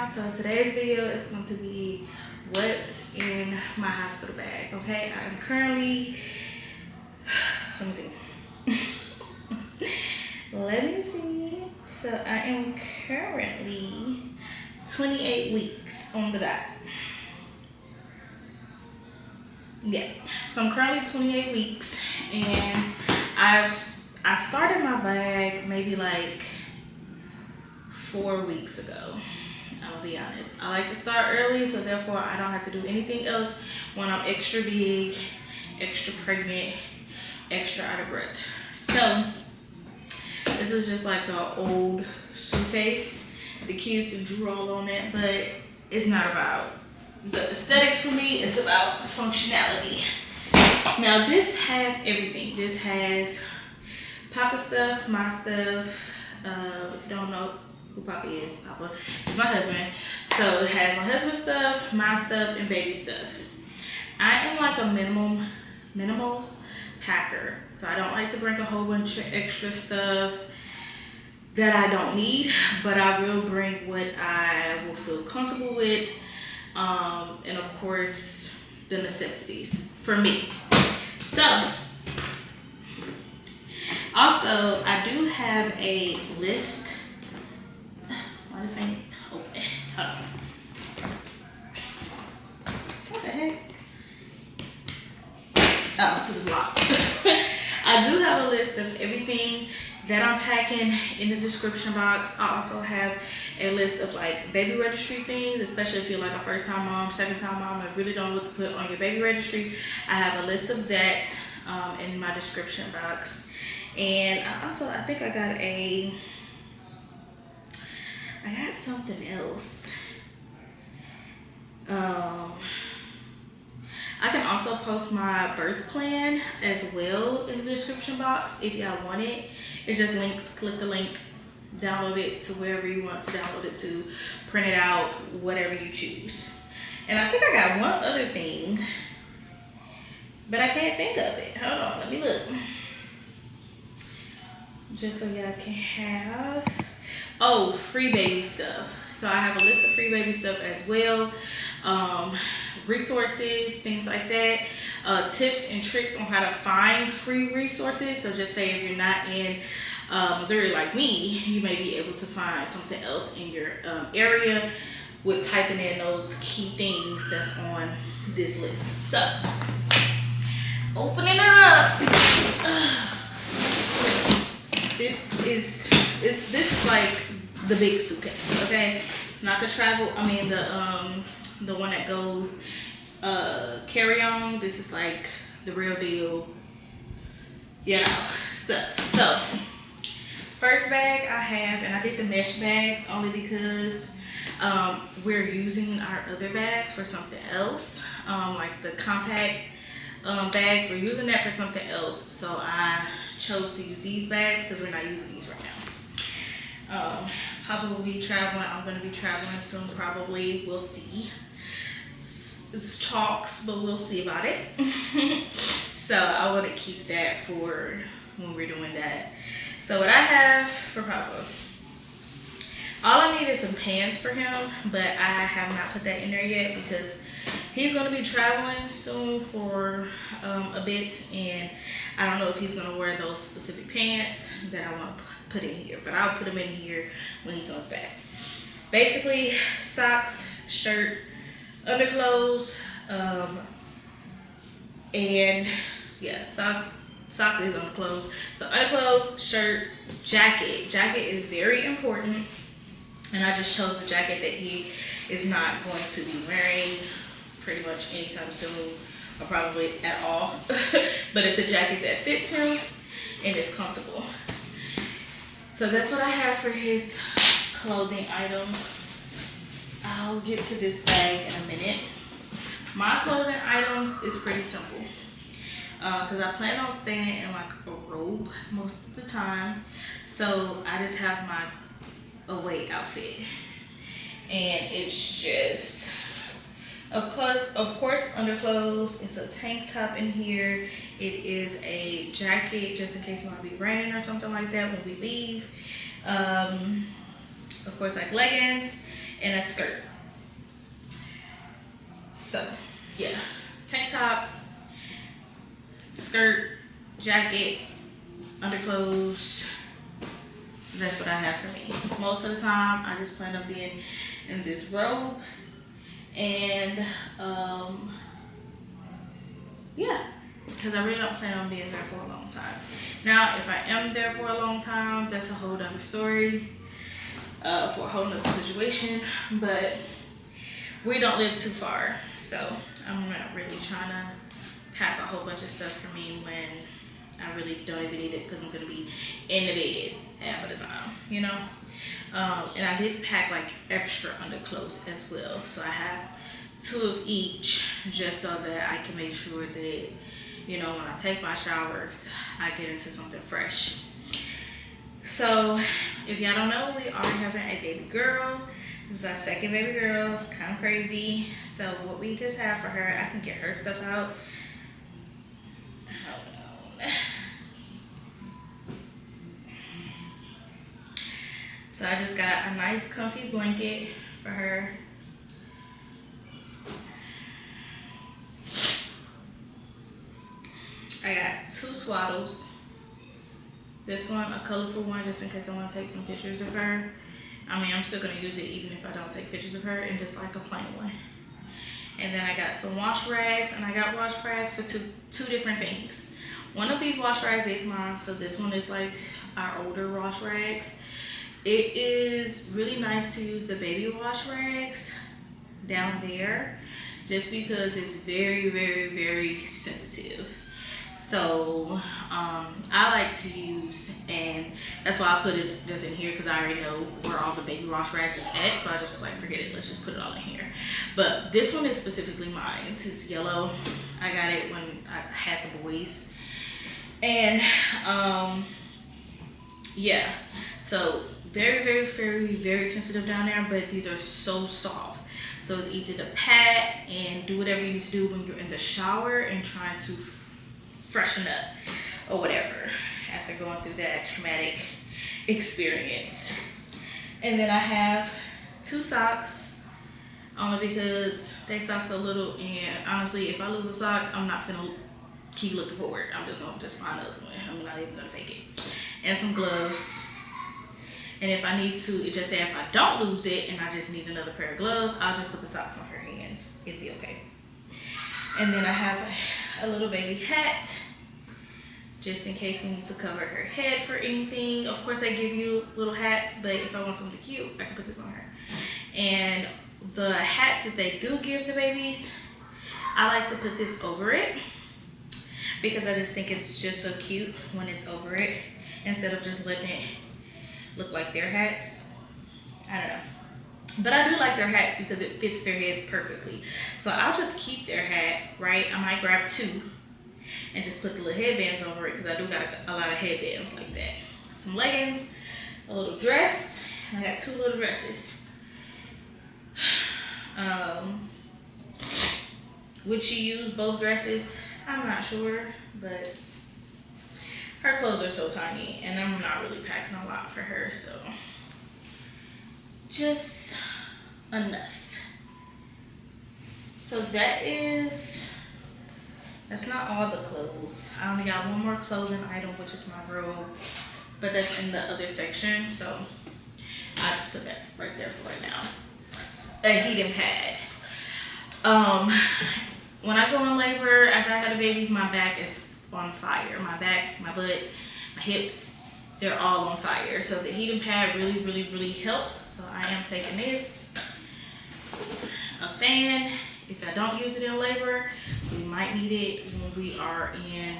y'all. So today's video is going to be what's in my hospital bag. Okay, I'm currently, let me see. So I am currently 28 weeks on the dot. Yeah, so I'm currently 28 weeks, and I started my bag maybe like 4 weeks ago. I'm gonna be honest. I like to start early, so therefore I don't have to do anything else when I'm extra big, extra pregnant, extra out of breath. So this is just like an old suitcase. The kids drew all on it, but it's not about the aesthetics for me. It's about the functionality. Now this has everything. This has Papa stuff, my stuff. If you don't know who Papa is my husband. So it has my husband's stuff, my stuff, and baby stuff. I am like a minimal packer. So I don't like to bring a whole bunch of extra stuff that I don't need, but I will bring what I will feel comfortable with, and of course the necessities for me. So also I do have a list. Why this ain't open? Hold on. What the heck? Oh, it was locked. I do have a list of everything that I'm packing in the description box. I also have a list of like baby registry things, especially if you're like a first time mom, second time mom, and really don't know what to put on your baby registry. I have a list of that in my description box. And I think I got something else. I can also post my birth plan as well in the description box if y'all want it. It's just links. Click the link, download it to wherever you want to download it to, print it out, whatever you choose. And I think I got one other thing, but I can't think of it. Hold on, let me look. Just so y'all can have, free baby stuff. So I have a list of free baby stuff as well. Resources, things like that. Tips and tricks on how to find free resources. So just say if you're not in Missouri like me, you may be able to find something else in your area with typing in those key things that's on this list. So opening it up. This is like the big suitcase, okay? It's not the travel, the one that goes carry-on. This is like the real deal, stuff. So first bag I have, and I did the mesh bags only because we're using our other bags for something else, like the compact bags. We're using that for something else, so I chose to use these bags because we're not using these right now. Papa will be traveling. I'm going to be traveling soon, probably. We'll see. It's talks, but we'll see about it. So I want to keep that for when we're doing that. So what I have for Papa, all I need is some pants for him, but I have not put that in there yet because he's going to be traveling soon for a bit, and I don't know if he's going to wear those specific pants that I want to put in here, but I'll put them in here when he comes back. Basically, socks, shirt, underclothes, and yeah, socks is underclothes. So underclothes, shirt, jacket. Jacket is very important, and I just chose a jacket that he is not going to be wearing pretty much anytime soon, or probably at all. But it's a jacket that fits him and is comfortable. So that's what I have for his clothing items. I'll get to this bag in a minute. My clothing items is pretty simple because I plan on staying in like a robe most of the time. So I just have my away outfit, and it's just of course underclothes. It's a tank top in here. It is a jacket just in case it might be raining or something like that when we leave. Of course, like leggings, and a skirt. So yeah, tank top, skirt, jacket, underclothes. That's what I have for me. Most of the time, I just plan on being in this robe, and yeah, because I really don't plan on being there for a long time. Now, if I am there for a long time, that's a whole other story, for a whole nother situation. But we don't live too far, so I'm not really trying to pack a whole bunch of stuff for me when I really don't even need it, because I'm gonna be in the bed half of the time, you know. And I did pack like extra underclothes as well, so I have 2 of each, just so that I can make sure that, you know, when I take my showers, I get into something fresh. So if y'all don't know, we are having a baby girl. This is our second baby girl. It's kind of crazy. So what we just have for her, I can get her stuff out. Hold on. So I just got a nice comfy blanket for her. I got 2 swaddles. This one, a colorful one, just in case I want to take some pictures of her. I mean, I'm still going to use it even if I don't take pictures of her, and just like a plain one. And then I got some wash rags, and I got wash rags for two different things. One of these wash rags is mine, so this one is like our older wash rags. It is really nice to use the baby wash rags down there, just because it's very, very, very sensitive. So I like to use, and that's why I put it just in here, because I already know where all the baby wash rags are at. So I just was like, forget it, let's just put it all in here. But this one is specifically mine. It's yellow. I got it when I had the boys. And yeah, so very, very, very, very sensitive down there, but these are so soft. So it's easy to pat and do whatever you need to do when you're in the shower and trying to freshen up or whatever after going through that traumatic experience. And then I have 2 socks, only because they socks are little, and honestly, if I lose a sock, I'm not finna keep looking for it. I'm just gonna find another one. I'm not even gonna take it. And some gloves. And if I need to, just say if I don't lose it and I just need another pair of gloves, I'll just put the socks on her hands. It'll be okay. And then I have a little baby hat, just in case we need to cover her head for anything. Of course, they give you little hats, but if I want something cute, I can put this on her. And the hats that they do give the babies, I like to put this over it, because I just think it's just so cute when it's over it, instead of just letting it look like their hats. I don't know. But I do like their hats because it fits their heads perfectly. So I'll just keep their hat, right? I might grab 2 and just put the little headbands over it, because I do got a lot of headbands like that. Some leggings, a little dress, and I got 2 little dresses. Would she use both dresses? I'm not sure, but her clothes are so tiny, and I'm not really packing a lot for her, so just enough. So that's not all the clothes. I only got one more clothing item, which is my robe, but that's in the other section, so I'll just put that right there for right now. A heating pad. When I go in labor, after I had the babies, my back is on fire. My back, my butt, my hips, they're all on fire. So the heating pad really, really, really helps. So I am taking this. A fan. If I don't use it in labor, we might need it when we are in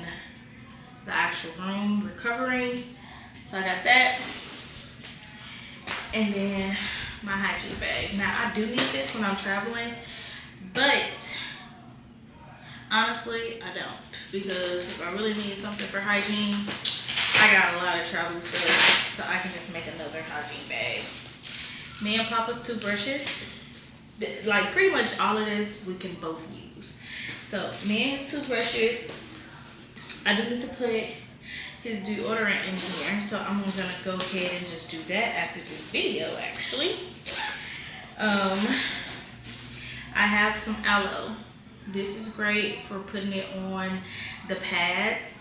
the actual room recovering. So I got that. And then my hygiene bag. Now I do need this when I'm traveling, but honestly, I don't, because if I really need something for hygiene, I got a lot of travel stuff, so I can just make another hygiene bag. Me and Papa's toothbrushes, like pretty much all of this we can both use. So me and his toothbrushes, I do need to put his deodorant in here, so I'm gonna go ahead and just do that after this video, actually. Um, I have some aloe. This is great for putting it on the pads,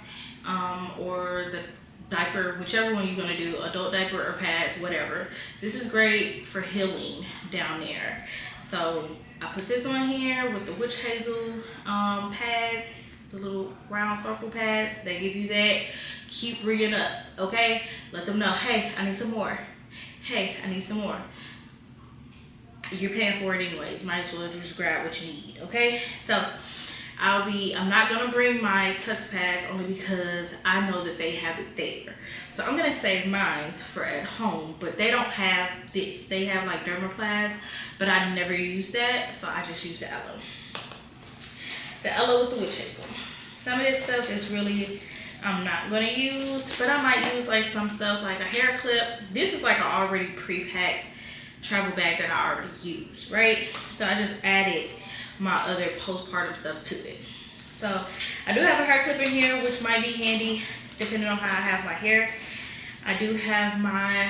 or the diaper, whichever one you're gonna do, adult diaper or pads, whatever. This is great for healing down there. So I put this on here with the witch hazel pads, the little round circle pads. They give you that. Keep rigging up, okay? Let them know, hey, I need some more. Hey, I need some more. You're paying for it anyways. Might as well just grab what you need, okay? So I'm not gonna bring my tux pads only because I know that they have it there. So I'm gonna save mine for at home, but they don't have this. They have like dermaplast, but I never use that, so I just use the aloe. The aloe with the witch hazel. Some of this stuff is really, I'm not gonna use, but I might use like some stuff like a hair clip. This is like an already pre-packed travel bag that I already used, right? So I just added my other postpartum stuff to it. So I do have a hair clip in here, which might be handy depending on how I have my hair. I do have my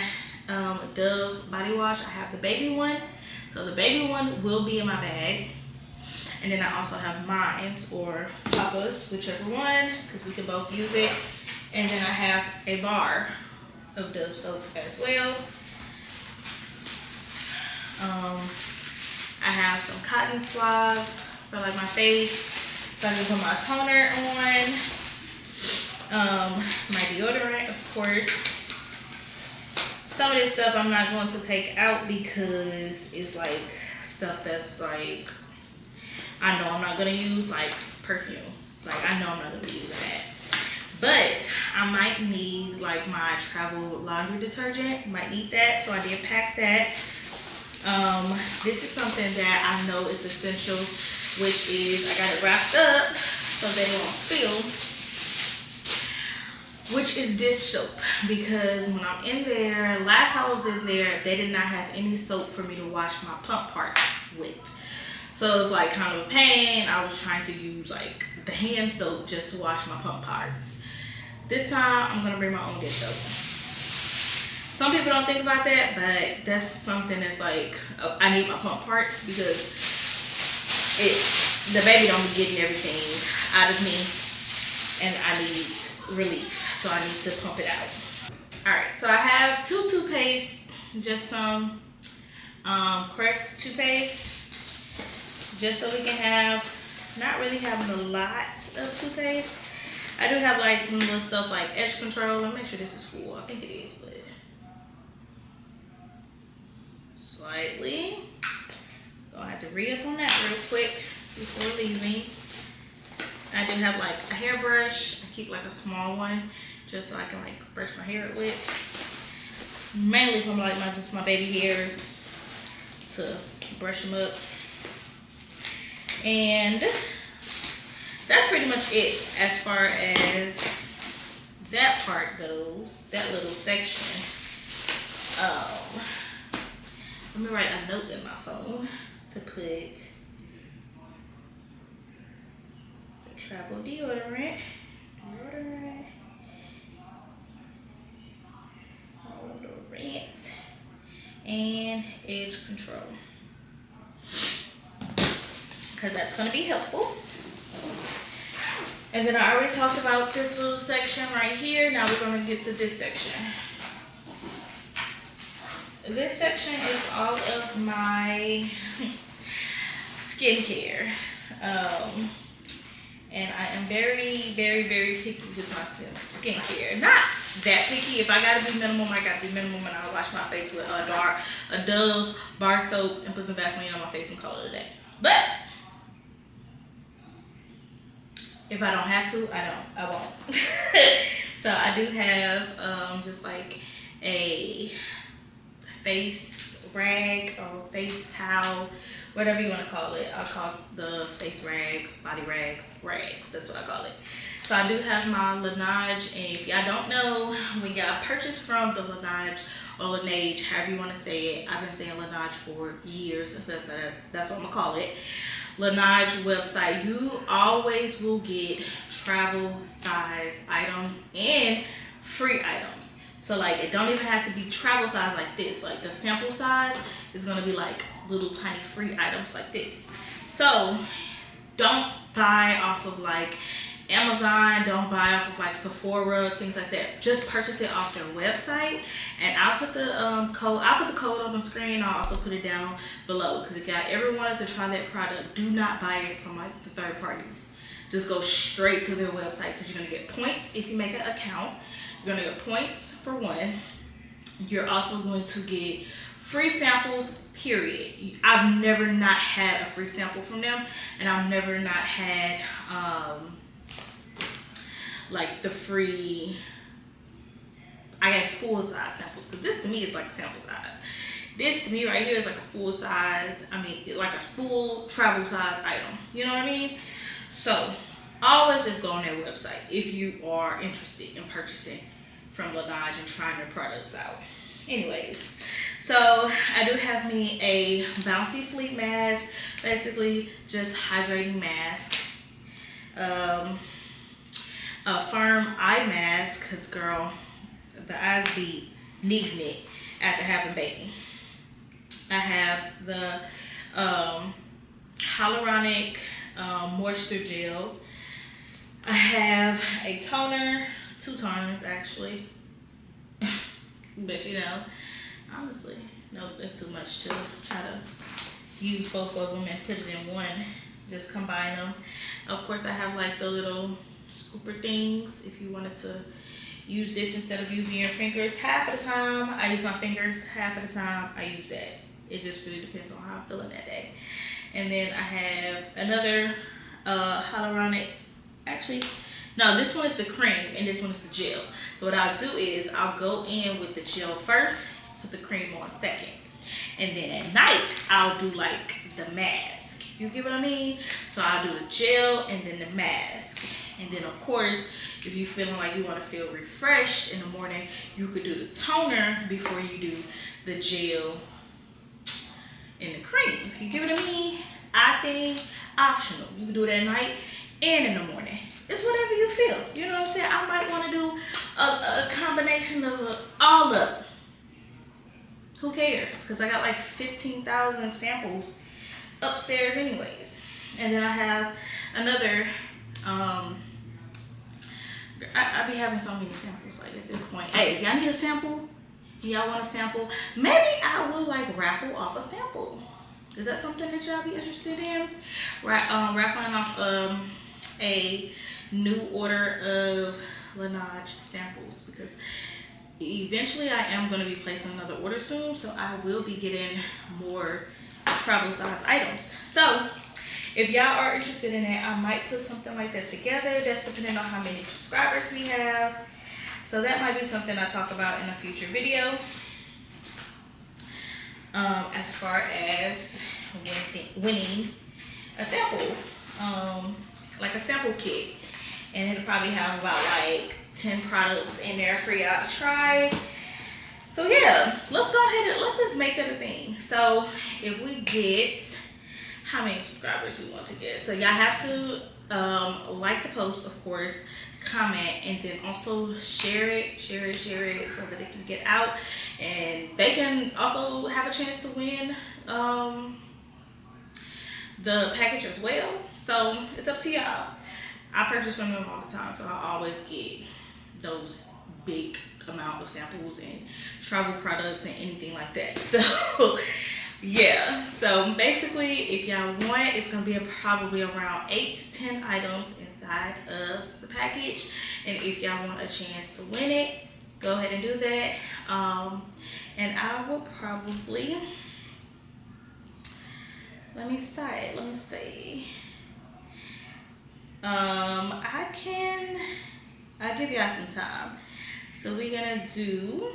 Dove body wash. I have the baby one. So the baby one will be in my bag. And then I also have mine's or Papa's, whichever one, because we can both use it. And then I have a bar of Dove soap as well. I have some cotton swabs for like my face, so I can put my toner on. My deodorant, of course. Some of this stuff I'm not going to take out because it's like stuff that's like, I know I'm not going to use, like perfume. Like I know I'm not going to be using that. But I might need like my travel laundry detergent. Might need that, so I did pack that. This is something that I know is essential, which is I got it wrapped up so they won't spill, which is dish soap. Because when I'm in there, last time I was in there, they did not have any soap for me to wash my pump parts with. So it was like kind of a pain. I was trying to use like the hand soap just to wash my pump parts. This time I'm gonna bring my own dish soap. Some people don't think about that, but that's something that's like, I need my pump parts because the baby don't be getting everything out of me and I need relief. So I need to pump it out. All right, so I have 2 toothpaste, just some Crest toothpaste, just so we can have, not really having a lot of toothpaste. I do have like some little stuff like edge control. Let me make sure this is full. I think it is, but slightly. Gonna have to re-up on that real quick before leaving. I do have like a hairbrush. I keep like a small one just so I can like brush my hair with. Mainly from like just my baby hairs to brush them up. And that's pretty much it as far as that part goes, that little section. Let me write a note in my phone to put the travel deodorant, and edge control, because that's going to be helpful. And then I already talked about this little section right here. Now we're going to get to this section. This section is all of my skincare. And I am very, very, very picky with my skincare. Not that picky. If I gotta be minimum, I gotta be minimum, and I'll wash my face with a Dove bar soap and put some Vaseline on my face and call it a day. But if I don't have to, I won't. So I do have just like a face rag or face towel, whatever you want to call it. I call the face rags, body rags, that's what I call it. So I do have my Laneige, and if y'all don't know, when y'all purchase from the Laneige or Laneige, however you want to say it, I've been saying Laneige for years, that's what I'm gonna call it. Laneige website, you always will get travel size items and free items. So like it don't even have to be travel size like this. Like the sample size is gonna be like little tiny free items like this. So don't buy off of like Amazon, don't buy off of like Sephora, things like that. Just purchase it off their website, and I'll put the code. I'll put the code on the screen. I'll also put it down below, because if y'all ever wanted to try that product, do not buy it from like the third parties. Just go straight to their website, because you're gonna get points if you make an account. You're gonna get points for one. You're also going to get free samples, period. I've never not had a free sample from them, and I've never not had like the free, I guess, full size samples, because this to me is like sample size. This to me right here is like a full size, like a full travel size item. You know what I mean? So always just go on their website if you are interested in purchasing from Laneige and trying their products out. Anyways, so I do have me a bouncy sleep mask, basically just hydrating mask. A firm eye mask, because girl, the eyes be needing it after having baby. I have the hyaluronic moisture gel. I have a toner, 2 toners actually. But you know, honestly, no, it's too much to try to use both of them and put it in one. Just combine them. Of course, I have like the little scooper things if you wanted to use this instead of using your fingers. Half of the time I use my fingers, half of the time I use that. It just really depends on how I'm feeling that day. And then I have another hyaluronic, actually no, this one is the cream and this one is the gel. So what I'll do is I'll go in with the gel first, put the cream on second, and then at night I'll do like the mask. You get what I mean? So I'll do the gel and then the mask. And then of course, if you're feeling like you want to feel refreshed in the morning, you could do the toner before you do the gel and the cream. You get what I mean? I think optional. You can do it at night and in the morning. It's whatever you feel. You know what I'm saying? I might want to do a combination of all up. Who cares? Because I got like 15,000 samples upstairs anyways. And then I have another, I be having so many samples like at this point. Hey, if y'all need a sample, y'all want a sample, maybe I will like raffle off a sample. Is that something that y'all be interested in? Raffling off a new order of Laneige samples, because eventually I am going to be placing another order soon, so I will be getting more travel size items. So if y'all are interested in that, I might put something like that together. That's depending on how many subscribers we have. So that might be something I talk about in a future video. As far as winning a sample, like a sample kit. And it'll probably have about like 10 products in there for y'all to try. So yeah, let's go ahead and let's just make that a thing. So if we get, how many subscribers we want to get? So y'all have to like the post, of course, comment, and then also share it so that it can get out. And they can also have a chance to win the package as well. So it's up to y'all. I purchase from them all the time, so I always get those big amount of samples and travel products and anything like that. So yeah, so basically if y'all want, it's gonna be probably around 8 to 10 items inside of the package. And if y'all want a chance to win it, go ahead and do that. And I will probably, let me see. I'll give y'all some time. So we're gonna do,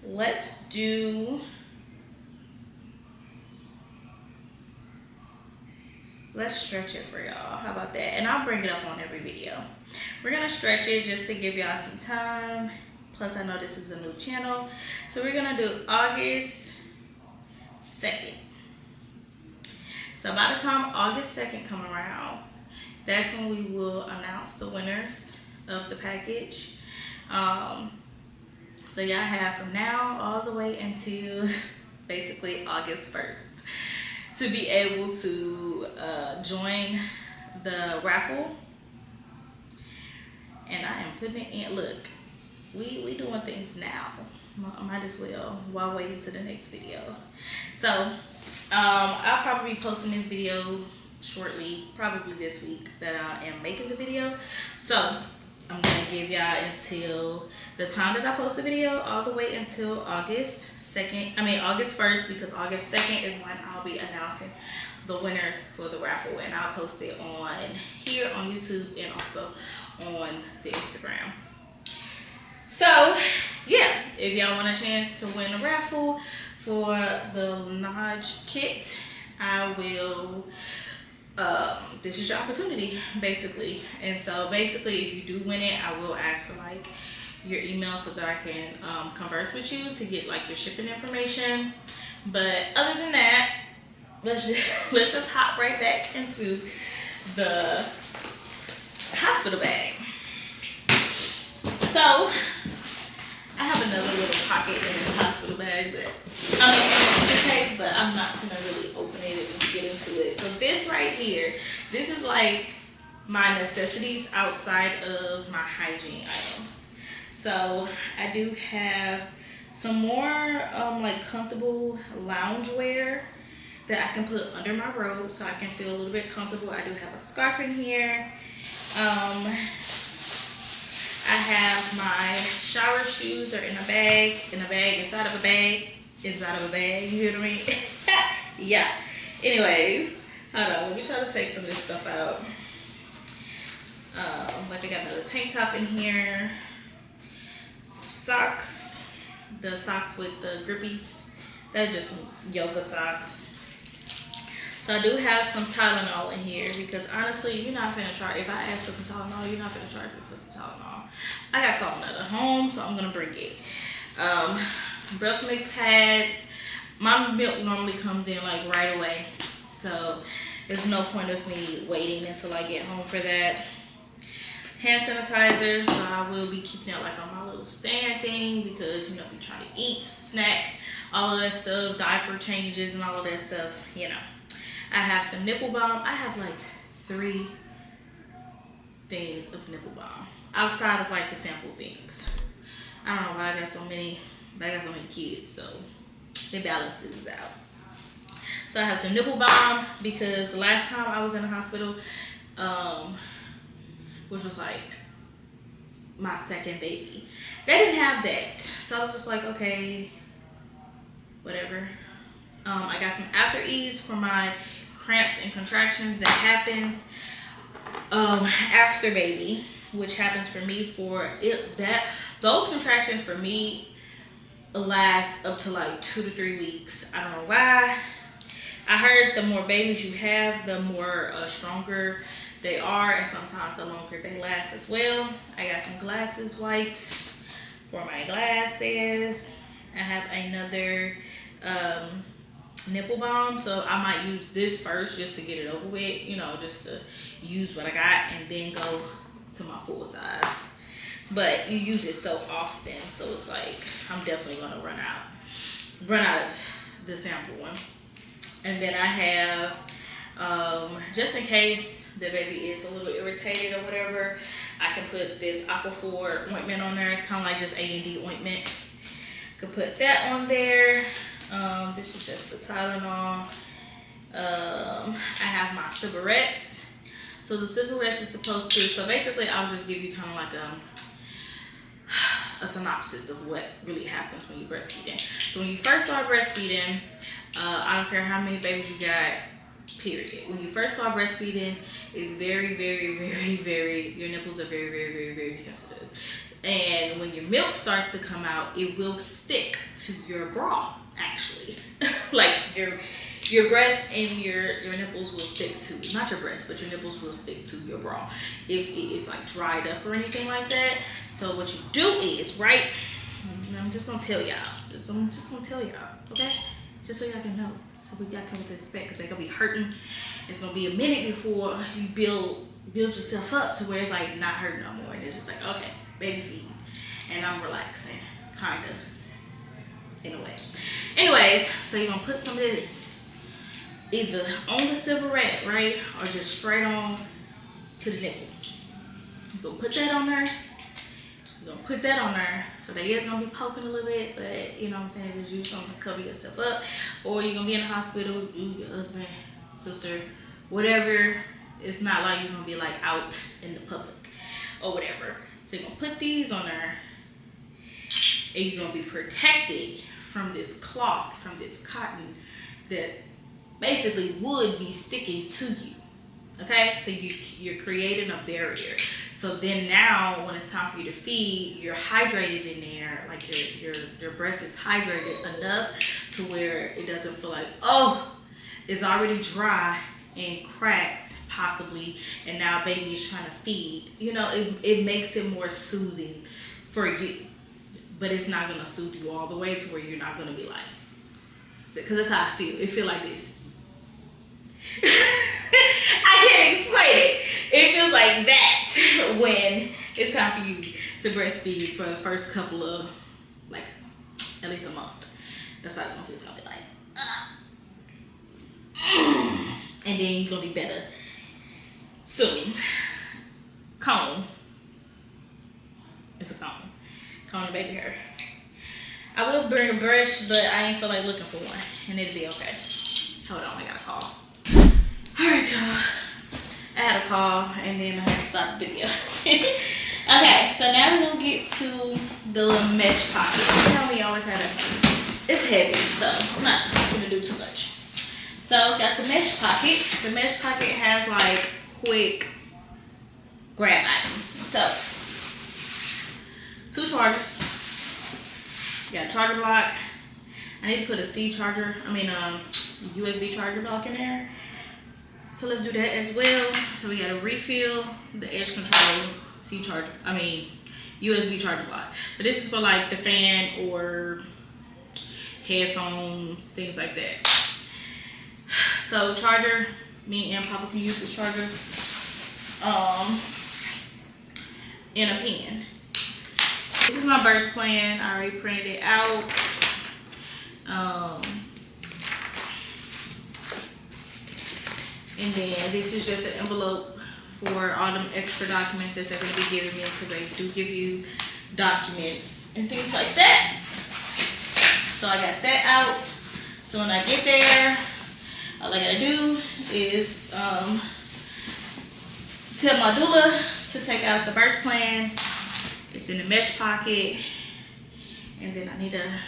let's stretch it for y'all. How about that? And I'll bring it up on every video. We're gonna stretch it just to give y'all some time. Plus I know this is a new channel. So we're gonna do August 2nd. So by the time August 2nd come around, that's when we will announce the winners of the package. So y'all have from now all the way until basically August 1st to be able to join the raffle. And I am putting it in. Look, we doing things now. Might as well while waiting to the next video. So I'll probably be posting this video shortly, probably this week that I am making the video. So I'm gonna give y'all until the time that I post the video, all the way until August 1st, because August 2nd is when I'll be announcing the winners for the raffle, and I'll post it on here on YouTube and also on the Instagram. So yeah, if y'all want a chance to win a raffle for the Naj kit, I will this is your opportunity, basically. And so basically, if you do win it, I will ask for like your email so that I can converse with you to get like your shipping information. But other than that, let's just hop right back into the hospital bag. So I have another little pocket in this hospital bag, but I mean in this suitcase, but I'm not gonna really open it and get into it. So this right here, this is like my necessities outside of my hygiene items. So I do have some more like comfortable loungewear that I can put under my robe so I can feel a little bit comfortable. I do have a scarf in here. I have my shower shoes. They're in a bag, inside of a bag, you hear what I mean? Yeah. Anyways, hold on, let me try to take some of this stuff out. Like I got another tank top in here, some socks, the socks with the grippies. They're just some yoga socks. So I do have some Tylenol in here because honestly, you're not finna charge. If I ask for some Tylenol, you're not finna charge me for some Tylenol. I got Tylenol at home, so I'm gonna bring it. Breast milk pads. My milk normally comes in like right away, so there's no point of me waiting until I get home for that. Hand sanitizer, so I will be keeping that like on my little stand thing because you know, be trying to eat, snack, all of that stuff, diaper changes and all of that stuff, you know. I have some nipple balm. I have like 3 things of nipple balm outside of like the sample things. I don't know why I got so many, but I got so many kids, so it balances out. So I have some nipple balm because the last time I was in the hospital, which was like my second baby, they didn't have that. So I was just like, okay, whatever. I got some after ease for my cramps and contractions that happens after baby, which happens for me those contractions for me last up to like 2 to 3 weeks. I don't know why. I heard the more babies you have, the more stronger they are, and sometimes the longer they last as well. I got some glasses wipes for my glasses. I have another nipple balm, so I might use this first just to get it over with, you know, just to use what I got and then go to my full size. But you use it so often, so it's like I'm definitely gonna run out of the sample one. And then I have just in case the baby is a little irritated or whatever, I can put this Aquaphor ointment on there. It's kind of like just A&D ointment. Could put that on there. This is just the Tylenol. I have my cigarettes. So the cigarettes is supposed to, so basically I'll just give you kind of like a synopsis of what really happens when you're breastfeeding. So when you first start breastfeeding, I don't care how many babies you got, period. When you first start breastfeeding, it's very, very, very, very, your nipples are very, very, very, very sensitive. And when your milk starts to come out, it will stick to your bra, actually. Like your breast and your nipples will stick to, not your breast, but your nipples will stick to your bra if it is like dried up or anything like that. So what you do is, right, I'm just gonna tell y'all, I'm just gonna tell y'all, okay? Just so y'all can know. So we got to come to expect, because they're going to be hurting. It's going to be a minute before you build yourself up to where it's like not hurting no more. And it's just like, okay, baby feed. And I'm relaxing, kind of, in a way. Anyways, so you're going to put some of this either on the cigarette, right? Or just straight on to the nipple. You're going to put that on there. You're gonna put that on there, so they is gonna be poking a little bit, but you know what I'm saying, just use something to cover yourself up. Or you're gonna be in the hospital, you, your husband, sister, whatever. It's not like you're gonna be like out in the public or whatever. So you're gonna put these on there, and you're gonna be protected from this cloth, from this cotton that basically would be sticking to you. Okay, so you're creating a barrier. So then now, when it's time for you to feed, you're hydrated in there. Like your breast is hydrated enough to where it doesn't feel like, oh, it's already dry and cracks possibly, and now baby is trying to feed. You know, it makes it more soothing for you, but it's not gonna soothe you all the way to where you're not gonna be like, because that's how I feel. It feel like this. I can't explain it. It feels like that when it's time for you to breastfeed for the first couple of, like, at least a month. That's how it's gonna feel. It's gonna be like, and then you're gonna be better soon. Comb. It's a comb. Comb the baby hair. I will bring a brush, but I ain't feel like looking for one, and it'll be okay. Hold on, I got a call. Alright, y'all. I had a call and then I had to stop the video. Okay, so now we'll get to the little mesh pocket. You know, we always had it's heavy, so I'm not going to do too much. So, got the mesh pocket. The mesh pocket has like quick grab items. So, 2 chargers. Got a charger block. I need to put a USB charger block in there. So let's do that as well. So we got to refill the edge control USB charger block. But this is for like the fan or headphones, things like that. So charger, me and Papa can use this charger in a pen. This is my birth plan. I already printed it out. And then this is just an envelope for all them extra documents that they're going to be giving me, because they do give you documents and things like that. So I got that out. So when I get there, all I got to do is tell my doula to take out the birth plan. It's in the mesh pocket. And then I need a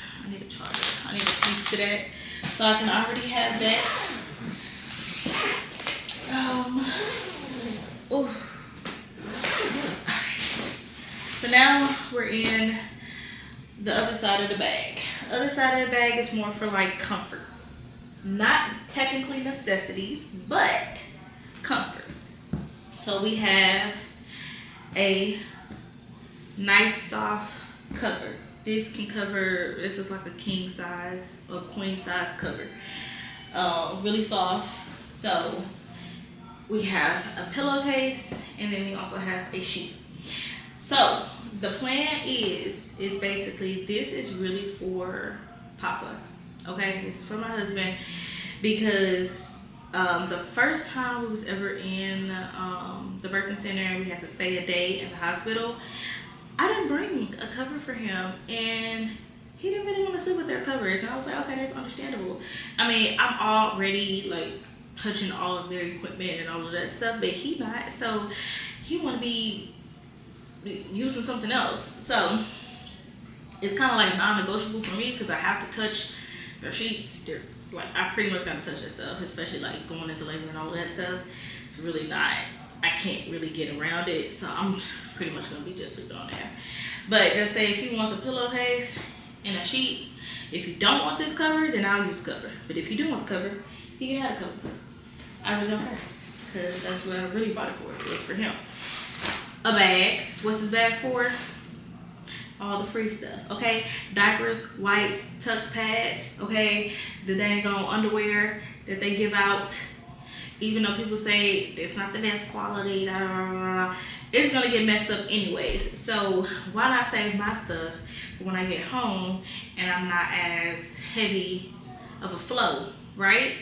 charger. I need a piece to that. So I can already have that. Alright. So now we're in the other side of the bag. The other side of the bag is more for like comfort. Not technically necessities, but comfort. So we have a nice soft cover. This can cover, it's just like a king size or queen size cover. Really soft. So we have a pillowcase, and then we also have a sheet. So the plan is basically, this is really for Papa. Okay, this is for my husband, because the first time we was ever in the birthing center and we had to stay a day in the hospital, I didn't bring a cover for him, and he didn't really want to sleep with their covers. And I was like, okay, that's understandable. I mean, I'm already like touching all of their equipment and all of that stuff, but he not. So he want to be using something else. So it's kind of like non-negotiable for me, because I have to touch their sheets. They're like, I pretty much got to touch that stuff, especially like going into labor and all of that stuff. It's really not, I can't really get around it. So I'm pretty much going to be just sleeping on there. But just say if he wants a pillowcase and a sheet, if you don't want this cover, then I'll use the cover. But if you do want the cover, he can have a cover. I really don't care, because that's what I really bought it for. It was for him. A bag. What's this bag for? all the free stuff, okay? Diapers, wipes, tux pads, okay? The dang on underwear that they give out, even though people say it's not the best quality, it's gonna get messed up anyways. So why not save my stuff for when I get home and I'm not as heavy of a flow, right?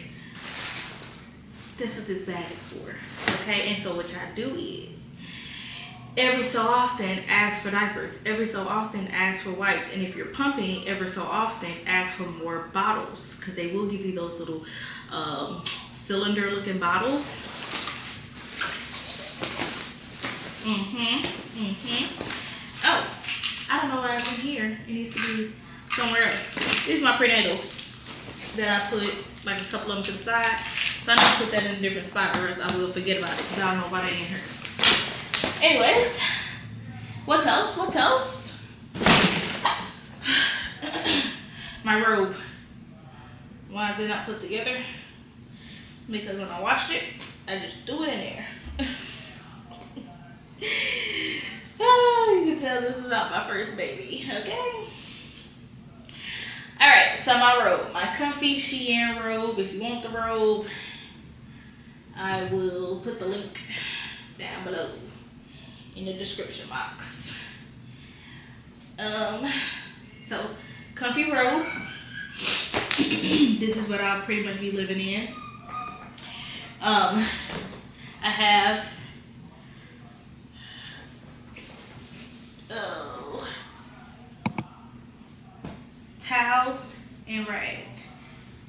That's what this bag is for, okay? And so what y'all do is, every so often ask for diapers, every so often ask for wipes, and if you're pumping, every so often ask for more bottles, because they will give you those little cylinder looking bottles. Oh, I don't know why it's in here. It needs to be somewhere else. These are my prenatals that I put like a couple of them to the side. So I need to put that in a different spot or else I will forget about it because I don't know why they in here. Anyways, what else? What else? My robe. Why is it not put together? Because when I washed it, I just threw it in there. Oh, you can tell this is not my first baby, okay? Alright, so my robe. My comfy Shein robe. If you want the robe, I will put the link down below in the description box. So comfy robe. This is what I'll pretty much be living in. I have towels and rag.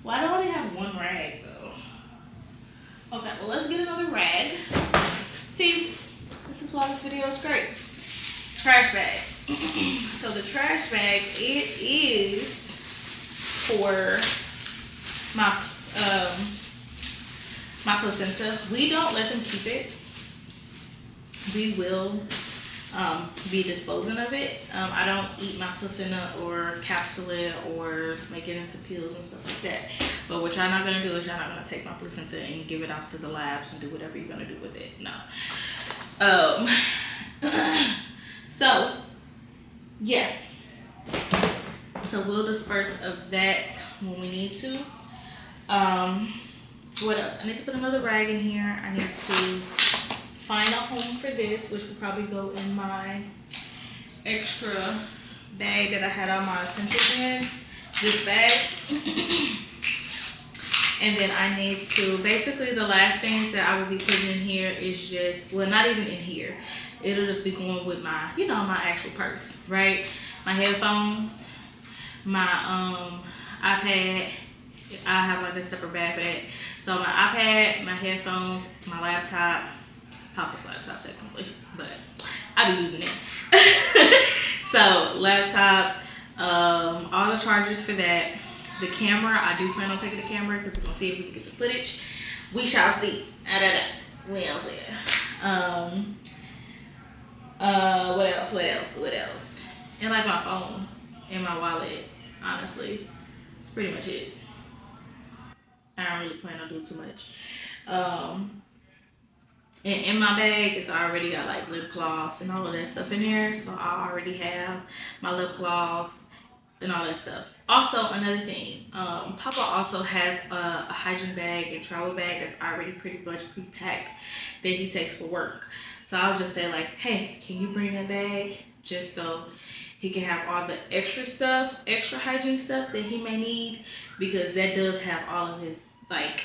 Why do I only have one rag though? Okay, well let's get another rag. See, this is why this video is great. Trash bag. So the trash bag, it is for my my placenta. We don't let them keep it. We will be disposing of it. I don't eat my placenta or capsule it or make it into pills and stuff like that. But what y'all not gonna do is y'all not gonna take my placenta and give it off to the labs and do whatever you're gonna do with it. No. So yeah. So we'll disperse of that when we need to. What else? I need to put another rag in here. I need to find a home for this, which will probably go in my extra bag that I had all my essentials in. This bag. And then I need to, basically the last things that I will be putting in here is just, well, not even in here. It'll just be going with my, you know, my actual purse, right? My headphones, my iPad. I have like a separate bag for that. So my iPad, my headphones, my laptop, Papa's laptop technically, but I be using it. So laptop, all the chargers for that. The camera, I do plan on taking the camera because we're gonna see if we can get some footage. We shall see. What else? What else? And like my phone and my wallet. Honestly, it's pretty much it. I don't really plan on doing too much. And in my bag, it's already got like lip gloss and all of that stuff in there. So I already have my lip gloss and all that stuff. Also, another thing, Papa also has a hygiene bag and travel bag that's already pretty much pre-packed that he takes for work. So I'll just say like, hey, can you bring that bag just so he can have all the extra stuff, extra hygiene stuff that he may need, because that does have all of his like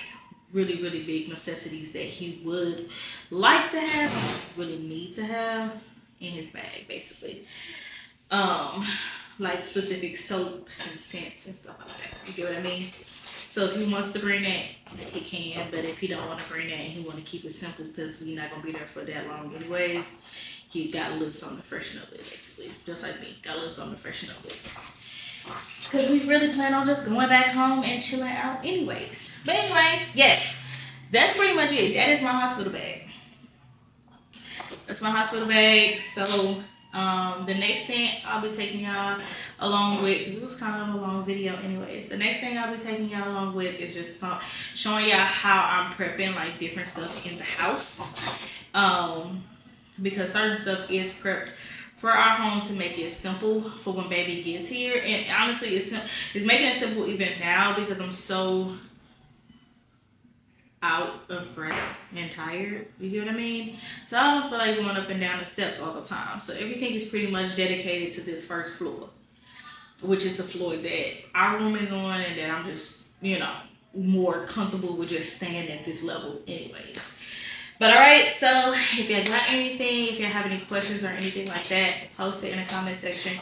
really, really big necessities that he would like to have, really need to have in his bag, basically. Like specific soaps and scents and stuff like that. You get what I mean? So if he wants to bring that, he can. But if he don't want to bring that and he want to keep it simple because we're not gonna be there for that long anyways, he got a little something to freshen up with, basically. Just like me, got a little something to freshen up with. Because we really plan on just going back home and chilling out anyways. But anyways, yes, that's pretty much it. That is my hospital bag. That's my hospital bag. So the next thing I'll be taking y'all along with, because it was kind of a long video anyways, the next thing I'll be taking y'all along with is just showing y'all how I'm prepping like different stuff in the house. Because certain stuff is prepped for our home to make it simple for when baby gets here. And honestly, it's making it simple even now because I'm so out of breath and tired. You get what I mean? So I don't feel like going up and down the steps all the time. So everything is pretty much dedicated to this first floor, which is the floor that our room is on, and that I'm just, more comfortable with just staying at this level anyways. But all right, so if y'all got anything, if y'all have any questions or anything like that, post it in the comment section.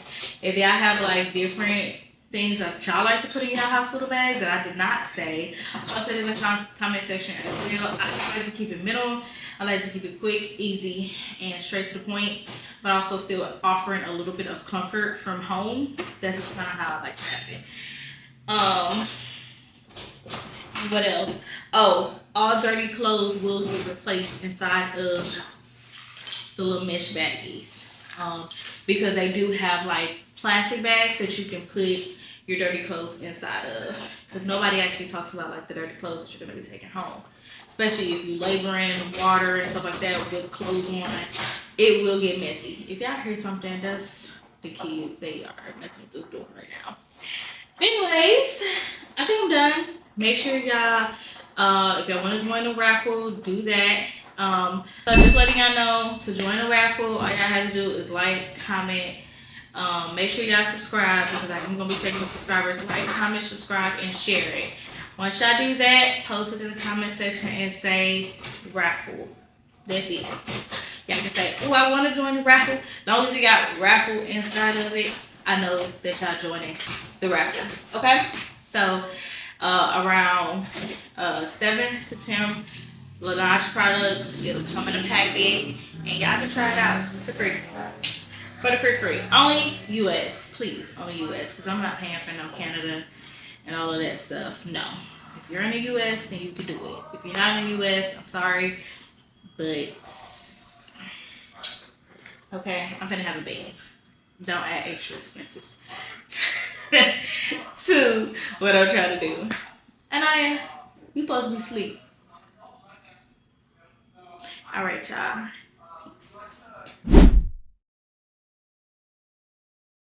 If y'all have like different things that y'all like to put in your hospital bag that I did not say, post it in the comment section as well. I like to keep it minimal. I like to keep it quick, easy, and straight to the point, but also still offering a little bit of comfort from home. That's just kind of how I like to have it. What else? Oh, all dirty clothes will get replaced inside of the little mesh baggies. Because they do have like plastic bags that you can put your dirty clothes inside of. Because nobody actually talks about like the dirty clothes that you're going to be taking home. Especially if you laboring, water and stuff like that with clothes on. It will get messy. If y'all hear something, that's the kids. They are messing with this door right now. Anyways, I think I'm done. Make sure y'all, if y'all want to join the raffle, do that. So just letting y'all know, to join the raffle, all y'all have to do is like, comment, make sure y'all subscribe, because I'm going to be checking the subscribers. Like, comment, subscribe, and share it. Once y'all do that, post it in the comment section and say raffle. That's it. Y'all can say, oh, I want to join the raffle. As long as you got raffle inside of it, I know that y'all joining the raffle. Okay? So, around 7 to 10 Laneige products. It'll come in a packet, and y'all can try it out for free. For the free. Only US, please. Only US, because I'm not paying for no Canada and all of that stuff. No. If you're in the US, then you can do it. If you're not in the US, I'm sorry, but okay, I'm gonna have a baby. Don't add extra expenses to what I'm trying to do. And we supposed to be asleep. All right, y'all.